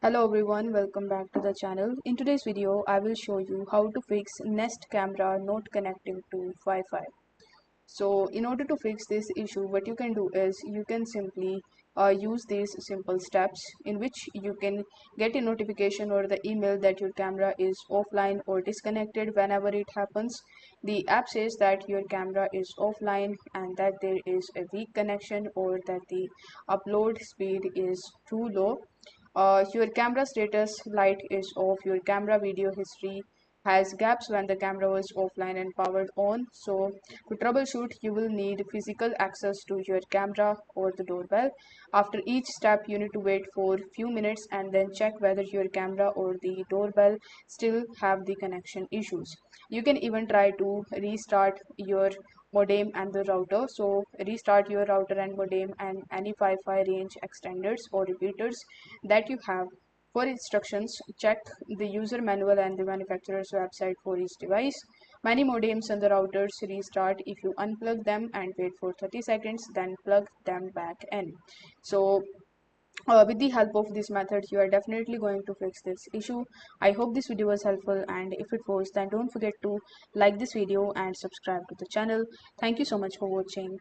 Hello everyone, welcome back to the channel. In today's video, I will show you how to fix Nest camera not connecting to Wi-Fi. So in order to fix this issue, what you can do is you can simply use these simple steps in which you can get a notification or the email that your camera is offline or disconnected whenever it happens. The app says that your camera is offline and that there is a weak connection or that the upload speed is too low. Your camera status light is off, your camera video history has gaps when the camera was offline and powered on. So to troubleshoot, you will need physical access to your camera or the doorbell. After each step, you need to wait for a few minutes and then check whether your camera or the doorbell still have the connection issues. You can even try to restart your modem and the router. So restart your router and modem and any Wi-Fi range extenders or repeaters that you have. For instructions, check the user manual and the manufacturer's website for each device. Many modems and the routers restart if you unplug them and wait for 30 seconds, then plug them back in. So with the help of this method, you are definitely going to fix this issue. I hope this video was helpful, and if it was, then don't forget to like this video and subscribe to the channel. Thank you so much for watching.